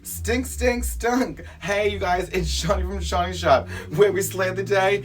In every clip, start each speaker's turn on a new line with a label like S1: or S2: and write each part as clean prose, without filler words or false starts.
S1: Stink, stink, stunk. Hey, you guys, it's Shawnee from Shawnee's Shop, where we slay the day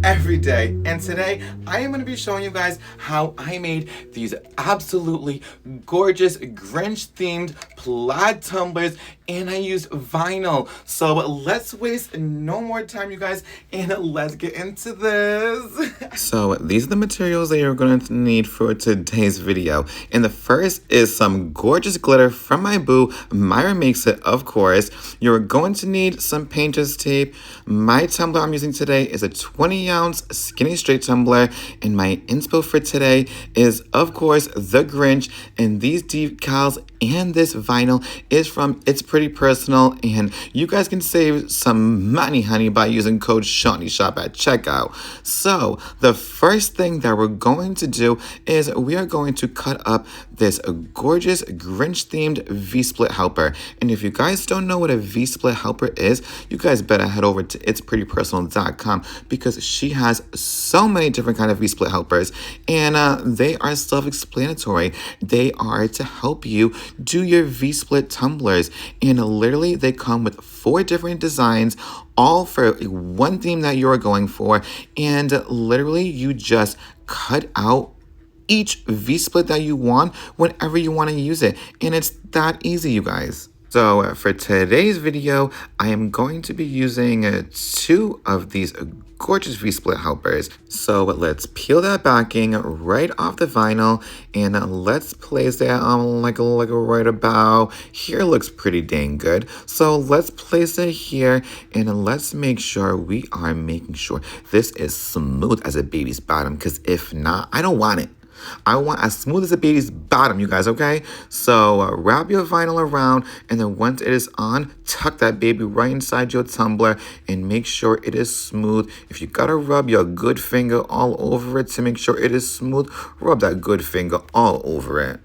S1: every day. And today, I am going to be showing you guys how I made these absolutely gorgeous Grinch-themed plaid tumblers, and I used vinyl. So let's waste no more time, you guys, and let's get into this. So these are the materials that you're going to need for today's video. And the first is some gorgeous glitter from my boo, Myra Makes It, of course. You're going to need some painter's tape. My tumbler I'm using today is a 20-ounce skinny straight tumbler, and my inspo for today is, of course, the Grinch. And these decals and this vinyl is from It's Pretty Personal, and you guys can save some money, honey, by using code Shawnee Shop at checkout. So the first thing that we're going to do is we are going to cut up this gorgeous Grinch-themed V-split helper. And if you guys don't know what a V-split helper is, you guys better head over to itsprettypersonal.com, because she has so many different kind of V-split helpers, and they are self-explanatory. They are to help you do your V-split tumblers, and literally they come with 4 different designs, all for one theme that you're going for, and literally you just cut out each V-split that you want whenever you want to use it, and it's that easy, you guys. So for today's video, I am going to be using 2 of these gorgeous V-split helpers. So let's peel that backing right off the vinyl, and let's place that on like right about here. Looks pretty dang good. So let's place it here, and let's make sure we are making sure this is smooth as a baby's bottom, because if not, I don't want it. I want as smooth as a baby's bottom, you guys, okay? So wrap your vinyl around, and then once it is on, tuck that baby right inside your tumbler and make sure it is smooth. If you gotta rub your good finger all over it to make sure it is smooth, rub that good finger all over it.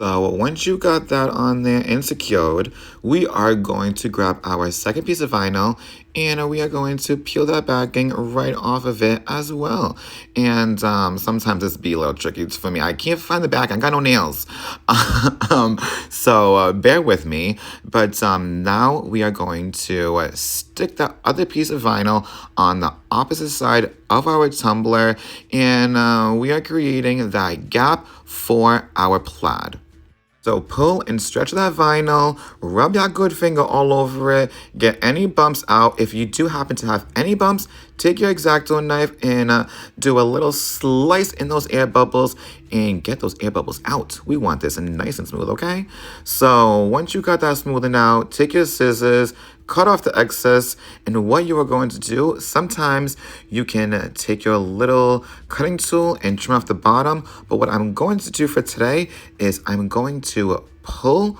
S1: So once you got that on there and secured, we are going to grab our second piece of vinyl, and we are going to peel that backing right off of it as well. And sometimes this be a little tricky for me. I can't find the back. I got no nails. So bear with me. But now we are going to stick the other piece of vinyl on the opposite side of our tumbler, and we are creating that gap for our plaid. So pull and stretch that vinyl, rub that good finger all over it, get any bumps out. If you do happen to have any bumps, take your X-Acto knife and do a little slice in those air bubbles and get those air bubbles out. We want this nice and smooth, okay? So once you got that smoothened out, take your scissors, cut off the excess, and what you are going to do, sometimes you can take your little cutting tool and trim off the bottom, but what I'm going to do for today is I'm going to pull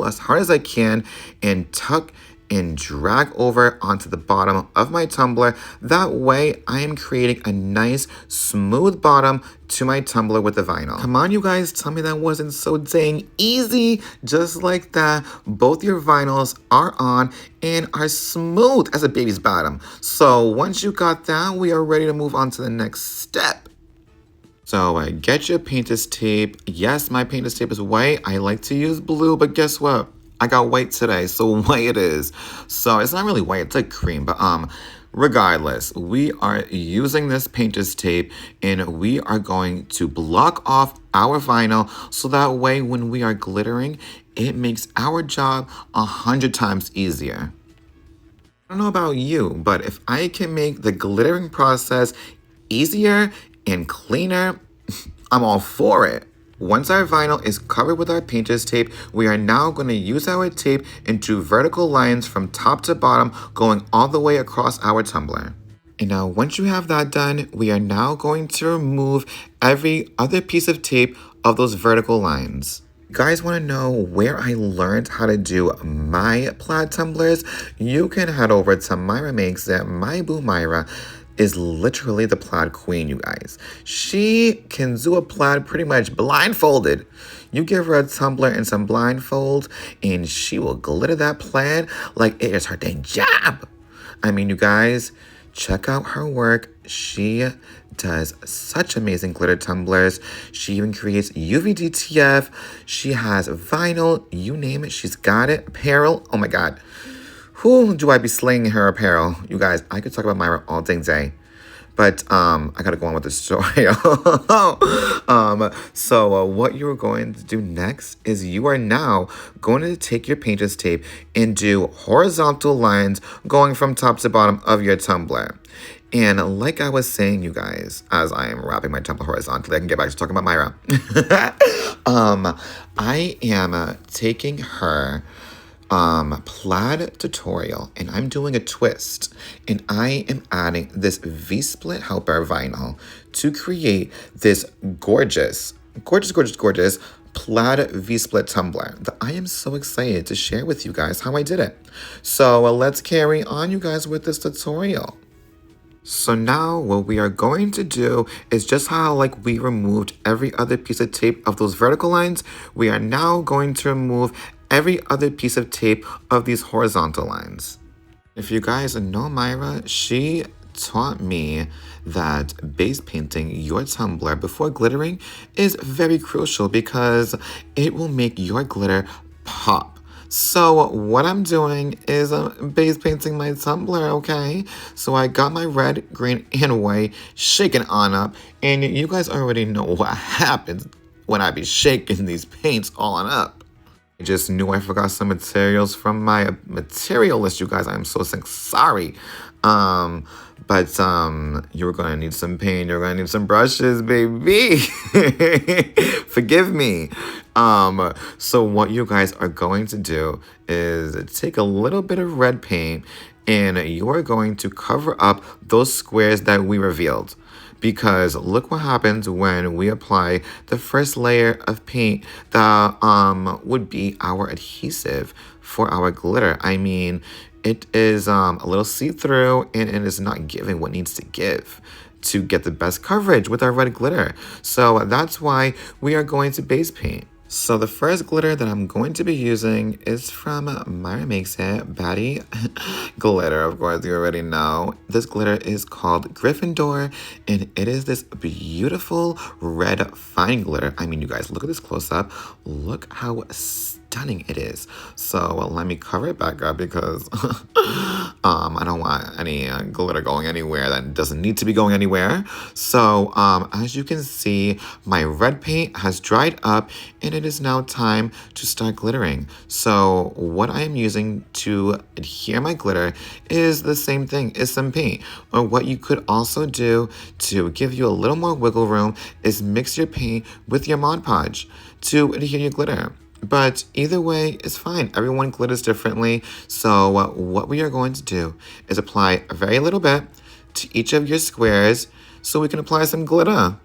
S1: as hard as I can and tuck and drag over onto the bottom of my tumbler. That way I am creating a nice smooth bottom to my tumbler with the vinyl. Come on, you guys, tell me that wasn't so dang easy. Just like that, both your vinyls are on and are smooth as a baby's bottom. So once you got that, we are ready to move on to the next step. So get your painter's tape. Yes, my painter's tape is white. I like to use blue, but guess what? I got white today, so white it is. So it's not really white, it's like cream, but regardless, we are using this painter's tape, and we are going to block off our vinyl so that way when we are glittering, it makes our job 100 times easier. I don't know about you, but if I can make the glittering process easier and cleaner, I'm all for it. Once our vinyl is covered with our painter's tape, we are now going to use our tape and do vertical lines from top to bottom, going all the way across our tumbler. And now once you have that done, we are now going to remove every other piece of tape of those vertical lines. You guys want to know where I learned how to do my plaid tumblers? You can head over to Myra Makes It. My boo Myra is literally the plaid queen, you guys. She can do a plaid pretty much blindfolded. You give her a tumbler and some blindfold, and she will glitter that plaid like it is her dang job. I mean, you guys, check out her work. she does such amazing glitter tumblers. She even creates UV DTF. She has vinyl, you name it, she's got it. Apparel, oh my God. Who do I be slinging her apparel? You guys, I could talk about Myra all day. But I gotta go on with the story. So what you're going to do next is you are now going to take your painter's tape and do horizontal lines going from top to bottom of your tumbler. And like I was saying, you guys, as I am wrapping my tumbler horizontally, I can get back to talking about Myra. I am taking her plaid tutorial and I'm doing a twist, and I am adding this V-split helper vinyl to create this gorgeous plaid V-split tumbler that I am so excited to share with you guys how I did it. So let's carry on, you guys, with this tutorial. So now what we are going to do is just how like we removed every other piece of tape of those vertical lines, we are now going to remove every other piece of tape of these horizontal lines. If you guys know Myra, she taught me that base painting your tumbler before glittering is very crucial because it will make your glitter pop. So what I'm doing is base painting my tumbler, okay? So I got my red, green, and white shaken on up, and you guys already know what happens when I be shaking these paints all on up. I just knew I forgot some materials from my material list, you guys. I'm so sorry. But you're gonna need some paint, you're gonna need some brushes, baby. Forgive me. So what you guys are going to do is take a little bit of red paint and you are going to cover up those squares that we revealed. Because look what happens when we apply the first layer of paint that would be our adhesive for our glitter. I mean, it is a little see-through and it is not giving what needs to give to get the best coverage with our red glitter. So that's why we are going to base paint. So the first glitter that I'm going to be using is from Myra Makes It Batty glitter. Of course, you already know. This glitter is called Gryffindor, and it is this beautiful red fine glitter. I mean, you guys, look at this close-up. Look how stunning it is. So let me cover it back up because I don't want any glitter going anywhere that doesn't need to be going anywhere. So as you can see, my red paint has dried up and it is now time to start glittering. So what I am using to adhere my glitter is the same thing, is some paint. Or what you could also do to give you a little more wiggle room is mix your paint with your Mod Podge to adhere your glitter. But either way is fine. Everyone glitters differently. So what we are going to do is apply a very little bit to each of your squares so we can apply some glitter.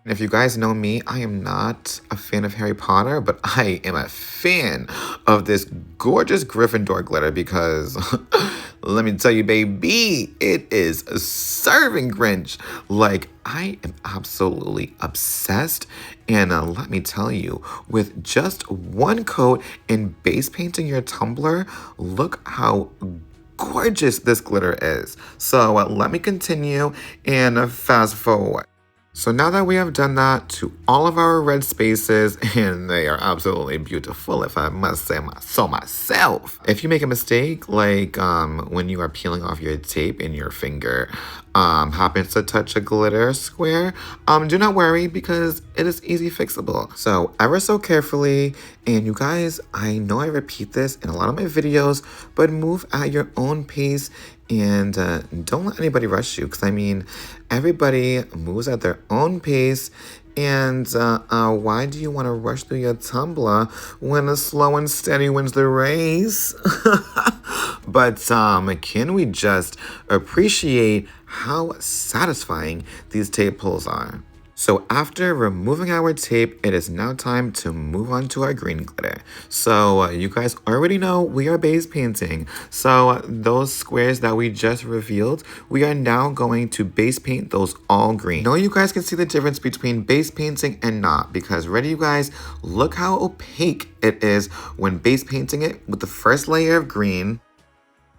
S1: And if you guys know me, I am not a fan of Harry Potter, but I am a fan of this gorgeous Gryffindor glitter because let me tell you, baby, it is serving Grinch. Like, I am absolutely obsessed. And let me tell you, with just one coat and base painting your tumbler, look how gorgeous this glitter is. So let me continue and fast forward. So now that we have done that to all of our red spaces, and they are absolutely beautiful if I must say so myself. If you make a mistake, like when you are peeling off your tape and your finger happens to touch a glitter square, do not worry because it is easy fixable. So ever so carefully, and you guys, I know I repeat this in a lot of my videos, but move at your own pace and don't let anybody rush you, because I mean, everybody moves at their own pace. And why do you want to rush through your tumbler when a slow and steady wins the race? But can we just appreciate how satisfying these tape pulls are? So after removing our tape, it is now time to move on to our green glitter. So you guys already know we are base painting. So those squares that we just revealed, we are now going to base paint those all green. Now you guys can see the difference between base painting and not, because ready you guys, look how opaque it is when base painting it with the first layer of green.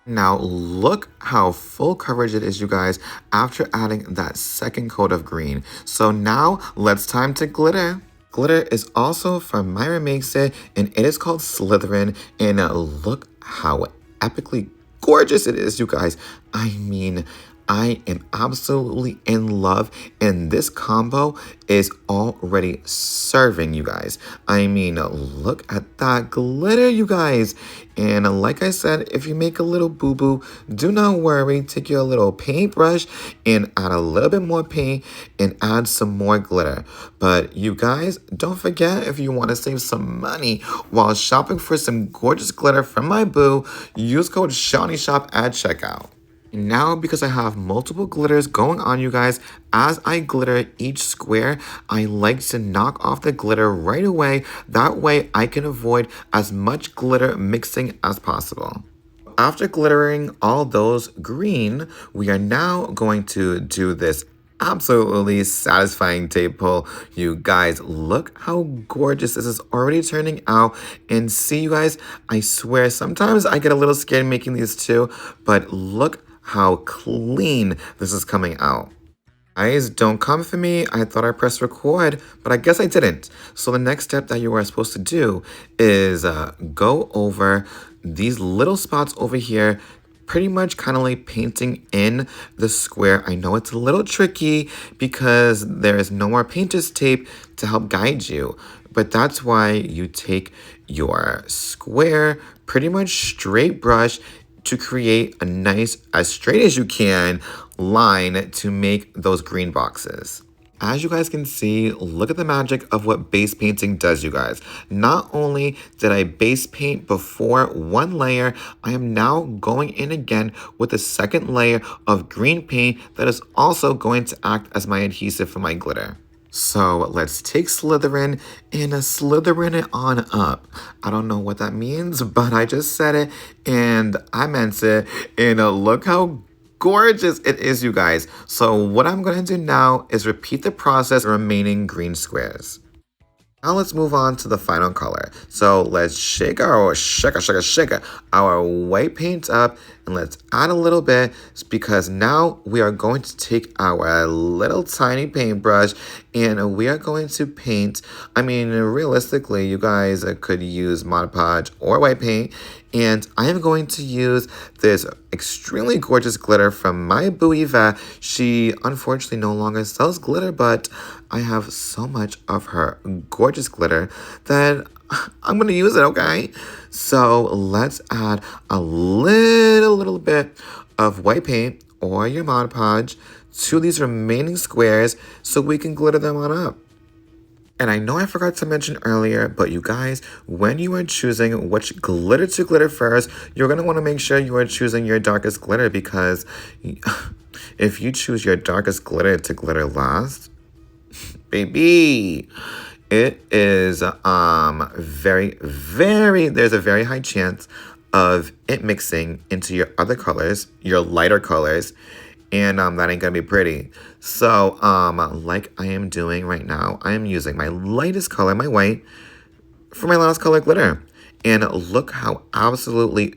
S1: Now look how full coverage it is, you guys, after adding that second coat of green. So now let's time to glitter. Glitter is also from Myra Makes It, and it is called Slytherin. And look how epically gorgeous it is, you guys. I mean, I am absolutely in love, and this combo is already serving, you guys. I mean, look at that glitter, you guys. And like I said, if you make a little boo-boo, do not worry. Take your little paintbrush and add a little bit more paint and add some more glitter. But you guys, don't forget, if you want to save some money while shopping for some gorgeous glitter from my boo, use code ShawneeShop at checkout. Now, because I have multiple glitters going on, you guys, as I glitter each square, I like to knock off the glitter right away. That way I can avoid as much glitter mixing as possible. After glittering all those green, we are now going to do this absolutely satisfying tape pull. You guys, look how gorgeous this is already turning out. And see, you guys, I swear sometimes I get a little scared making these too, but look how clean this is coming out. Guys, don't come for me. I thought I pressed record, but I guess I didn't. So the next step that you are supposed to do is go over these little spots over here, pretty much kind of like painting in the square. I know it's a little tricky because there is no more painter's tape to help guide you, but that's why you take your square, pretty much straight brush, to create a nice, as straight as you can, line to make those green boxes. As you guys can see, look at the magic of what base painting does, you guys. Not only did I base paint before one layer, I am now going in again with a second layer of green paint that is also going to act as my adhesive for my glitter. So let's take Slytherin and Slytherin it on up. I don't know what that means, but I just said it and I meant it. And look how gorgeous it is, you guys. So what I'm going to do now is repeat the process of remaining green squares. Now let's move on to the final color. So let's shake our white paint up, and let's add a little bit because now we are going to take our little tiny paintbrush and we are going to paint. I mean, realistically, you guys could use Mod Podge or white paint, and I am going to use this extremely gorgeous glitter from my boo Eva. She unfortunately no longer sells glitter, but I have so much of her gorgeous glitter that I'm going to use it, okay? So let's add a little bit of white paint or your Mod Podge to these remaining squares so we can glitter them on up. And I know I forgot to mention earlier, but you guys, when you are choosing which glitter to glitter first, you're going to want to make sure you are choosing your darkest glitter, because if you choose your darkest glitter to glitter last, baby, it is there's a very high chance of it mixing into your other colors, your lighter colors, and that ain't gonna be pretty. So like I am doing right now, I am using my lightest color, my white, for my last color glitter. And look how absolutely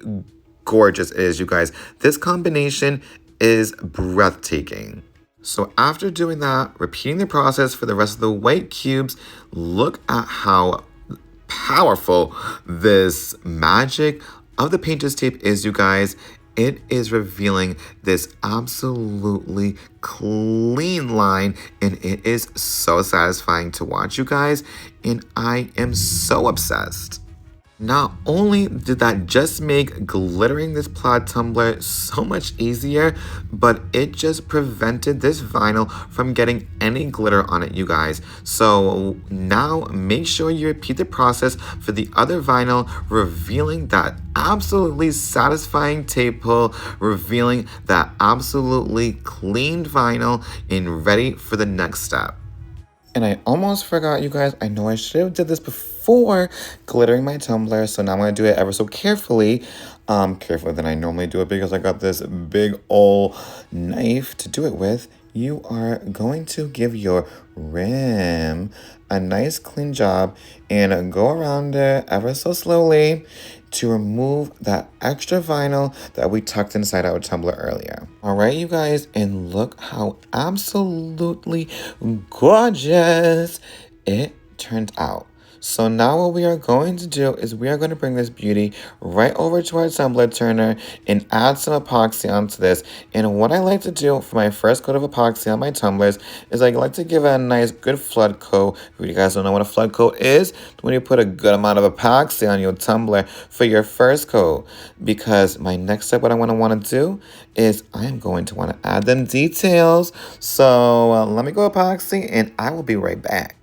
S1: gorgeous it is, you guys. This combination is breathtaking. So after doing that, repeating the process for the rest of the white cubes, look at how powerful this magic of the painter's tape is, you guys. It is revealing this absolutely clean line, and it is so satisfying to watch, you guys, and I am so obsessed. Not only did that just make glittering this plaid tumbler so much easier, but it just prevented this vinyl from getting any glitter on it, you guys. So now make sure you repeat the process for the other vinyl, revealing that absolutely satisfying tape pull, revealing that absolutely clean vinyl, and ready for the next step. And I almost forgot, you guys. I know I should have did this before glittering my tumbler, so now I'm going to do it ever so carefully. Carefully than I normally do it because I got this big old knife to do it with. you are going to give your rim a nice clean job and go around it ever so slowly to remove that extra vinyl that we tucked inside our tumbler earlier. All right, you guys, and look how absolutely gorgeous it turned out. So now what we are going to do is we are going to bring this beauty right over to our tumbler turner and add some epoxy onto this. And what I like to do for my first coat of epoxy on my tumblers is I like to give it a nice good flood coat. If you guys don't know what a flood coat is, when you put a good amount of epoxy on your tumbler for your first coat. Because my next step, what I want to do is I am going to want to add them details. So let me go epoxy and I will be right back.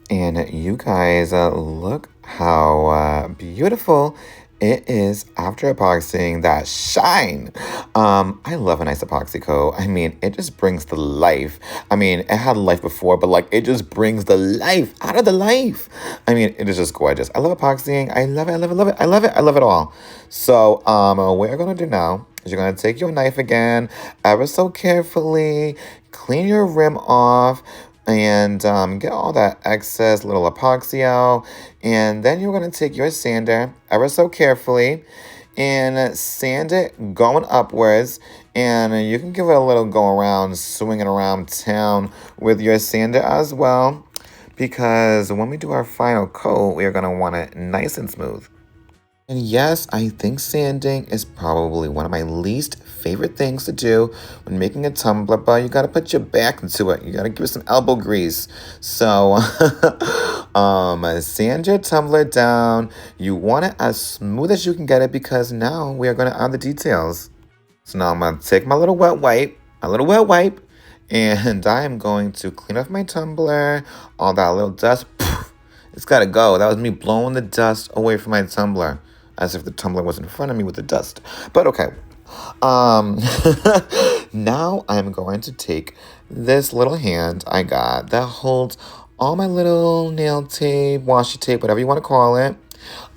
S1: And you guys, look how beautiful it is after epoxying that shine. I love a nice epoxy coat. I mean, it just brings the life. I mean, it had life before, but like it just brings the life out of the life. I mean, it is just gorgeous. I love epoxying. I love it. I love it. Love it. I love it. I love it all. So, what you're gonna do now is you're gonna take your knife again, ever so carefully, clean your rim off and get all that excess little epoxy out. And then you're going to take your sander ever so carefully and sand it going upwards. And you can give it a little go around, swinging around town with your sander as well. Because when we do our final coat, we are going to want it nice and smooth. And yes, I think sanding is probably one of my least favorite things to do when making a tumbler, but you gotta put your back into it. You gotta give it some elbow grease. So, sand your tumbler down. You want it as smooth as you can get it because now we are gonna add the details. So now I'm gonna take my little wet wipe, and I am going to clean off my tumbler, all that little dust. It's gotta go. That was me blowing the dust away from my tumbler. As if the tumbler was in front of me with the dust. But okay. Now I'm going to take this little hand I got that holds all my little nail tape, washi tape, whatever you want to call it.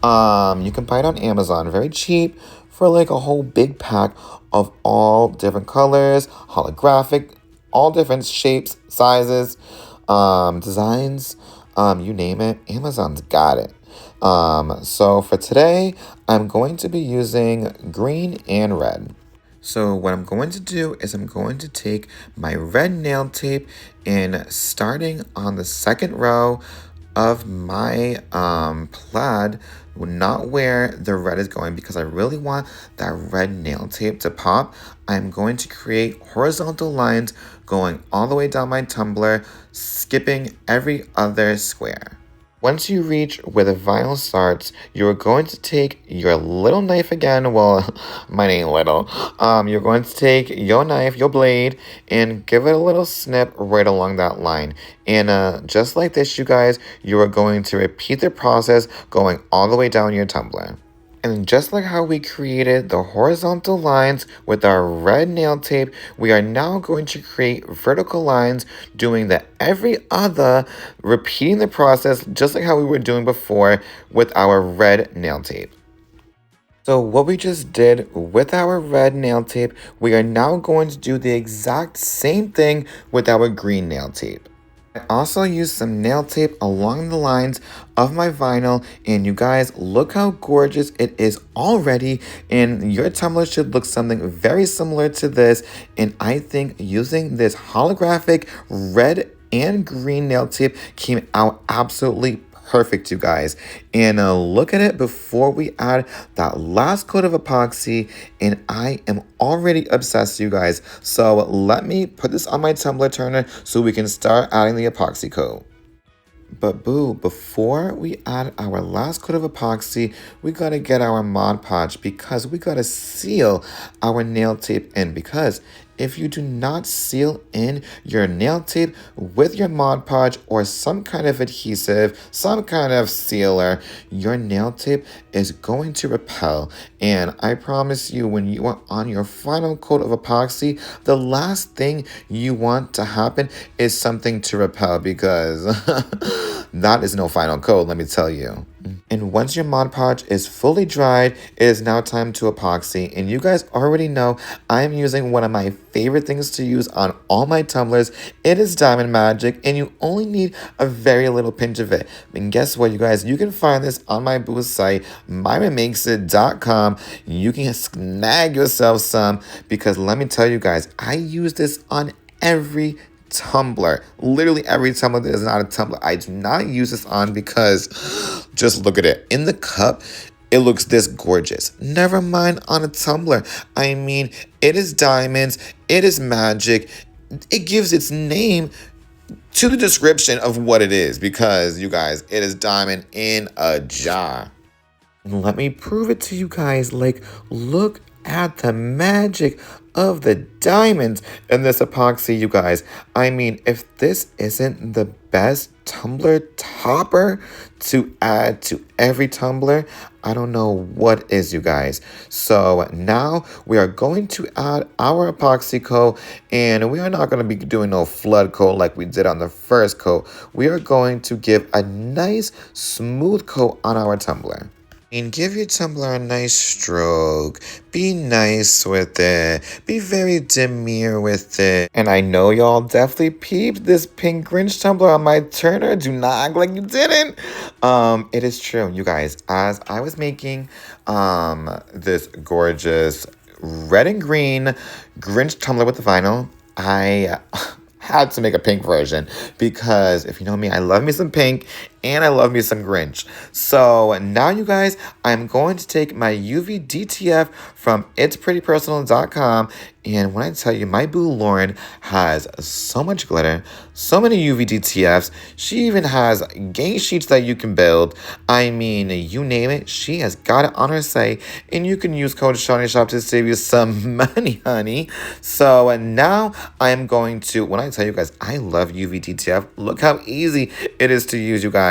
S1: You can buy it on Amazon. Very cheap for like a whole big pack of all different colors, holographic, all different shapes, sizes, designs, you name it. Amazon's got it. So for today, I'm going to be using green and red. So what I'm going to do is I'm going to take my red nail tape and starting on the second row of my plaid, not where the red is going because I really want that red nail tape to pop. I'm going to create horizontal lines going all the way down my tumbler, skipping every other square. Once you reach where the vinyl starts, you're going to take your little knife again. Well, mine ain't little. You're going to take your knife, your blade, and give it a little snip right along that line. And just like this, you guys, you are going to repeat the process going all the way down your tumbler. And just like how we created the horizontal lines with our red nail tape, we are now going to create vertical lines doing the every other, repeating the process just like how we were doing before with our red nail tape. So what we just did with our red nail tape, we are now going to do the exact same thing with our green nail tape. I also used some nail tape along the lines of my vinyl, and you guys, look how gorgeous it is already, and your tumbler should look something very similar to this. And I think using this holographic red and green nail tape came out absolutely perfect, you guys. And look at it before we add that last coat of epoxy, and I am already obsessed, you guys. So let me put this on my tumbler turner so we can start adding the epoxy coat. But boo, before we add our last coat of epoxy, we gotta get our Mod Podge because we gotta seal our nail tape in. Because if you do not seal in your nail tape with your Mod Podge or some kind of adhesive, some kind of sealer, your nail tape is going to repel. And I promise you, when you are on your final coat of epoxy, the last thing you want to happen is something to repel, because that is no final coat, let me tell you. And once your Mod Podge is fully dried, it is now time to epoxy. And you guys already know I'm using one of my favorite things to use on all my tumblers. It is Diamond Magic, and you only need a very little pinch of it. And guess what, you guys? You can find this on my booth site, myramakes.com. You can snag yourself some, because let me tell you guys, I use this on every tumbler. Literally every tumbler that is not a tumbler, I do not use this on, because just look at it. In the cup, it looks this gorgeous. Never mind on a tumbler. I mean, it is diamonds. It is magic. It gives its name to the description of what it is, because, you guys, it is diamond in a jar. Let me prove it to you guys. Like, look at the magic of the diamonds in this epoxy, you guys. I mean, if this isn't the best tumbler topper to add to every tumbler, I don't know what is, you guys. So now we are going to add our epoxy coat, and we are not going to be doing no flood coat like we did on the first coat. We are going to give a nice smooth coat on our tumbler. And give your tumbler a nice stroke. Be nice with it. Be very demure with it. And I know y'all definitely peeped this pink Grinch tumbler on my Turner. Do not act like you didn't. It is true, you guys. As I was making this gorgeous red and green Grinch tumbler with the vinyl, I had to make a pink version, because if you know me, I love me some pink and I love me some Grinch. So now, you guys, I'm going to take my UV DTF from itsprettypersonal.com, and when I tell you, my boo Lauren has so much glitter, so many UV DTFs. She even has game sheets that you can build. I mean, you name it, she has got it on her site, and you can use code ShawneeShop to save you some money, honey. So now I'm going to, when I tell you guys, I love UV DTF. Look how easy it is to use, you guys.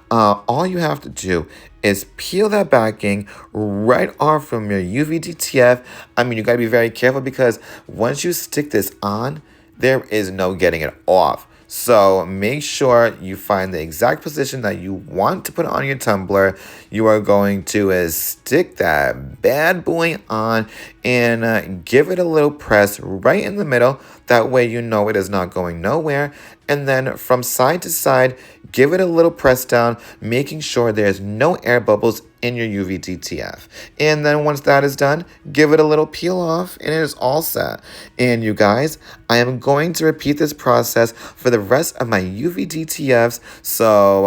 S1: All you have to do is peel that backing right off from your UV DTF. I mean, you got to be very careful, because once you stick this on, there is no getting it off. So make sure you find the exact position that you want to put on your tumbler. You are going to stick that bad boy on and give it a little press right in the middle. That way you know it is not going nowhere. And then from side to side, give it a little press down, making sure there's no air bubbles in your UV DTF. And then once that is done, give it a little peel off, and it is all set. And you guys, I am going to repeat this process for the rest of my UV DTFs. So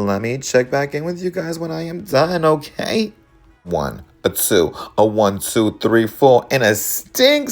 S1: let me check back in with you guys when I am done, okay? 1, a 2, a 1, 2, 3, 4, and a stunk,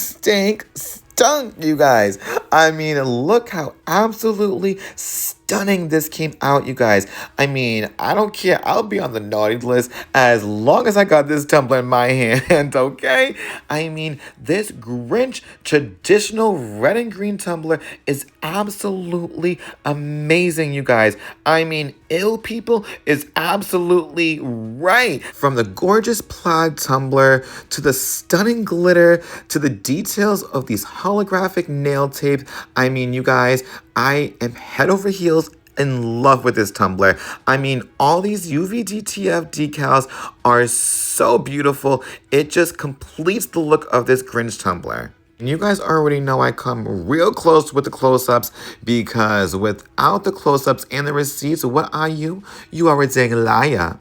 S1: you guys. I mean, look how absolutely stunning this came out, you guys. I mean, I don't care. I'll be on the naughty list as long as I got this tumbler in my hand, okay? I mean, this Grinch traditional red and green tumbler is absolutely amazing, you guys. I mean, ill people is absolutely right. From the gorgeous plaid tumbler to the stunning glitter to the details of these holographic nail tapes. I mean, you guys, I am head over heels in love with this tumbler. I mean, all these UV DTF decals are so beautiful. It just completes the look of this Grinch tumbler. And you guys already know I come real close with the close-ups, because without the close-ups and the receipts, what are you? You are a dang liar.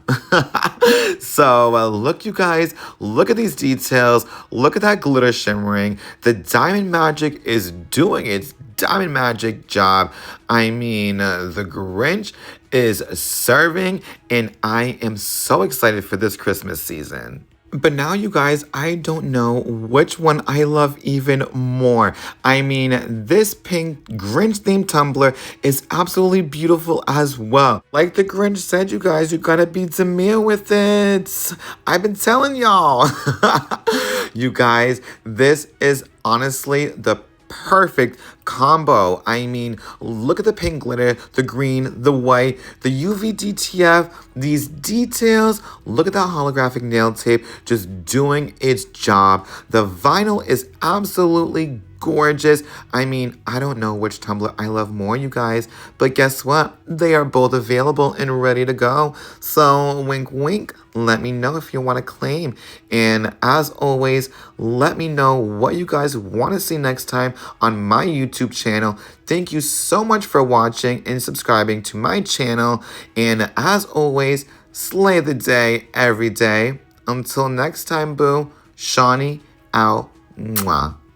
S1: So look, you guys, look at these details. Look at that glitter shimmering. The Diamond Magic is doing its Diamond Magic job. I mean, the Grinch is serving, and I am so excited for this Christmas season. But now, you guys, I don't know which one I love even more. I mean, this pink Grinch-themed tumbler is absolutely beautiful as well. Like the Grinch said, you guys, you gotta be demure with it. I've been telling y'all. You guys, this is honestly the perfect combo. I mean, look at the pink glitter, the green, the white, the UV DTF, these details. Look at that holographic nail tape just doing its job. The vinyl is absolutely gorgeous. I mean, I don't know which tumbler I love more, you guys, but guess what? They are both available and ready to go. So wink, wink, let me know if you want to claim. And as always, let me know what you guys want to see next time on my YouTube channel. Thank you so much for watching and subscribing to my channel. And as always, slay the day every day. Until next time, boo, Shawnee out. Mwah.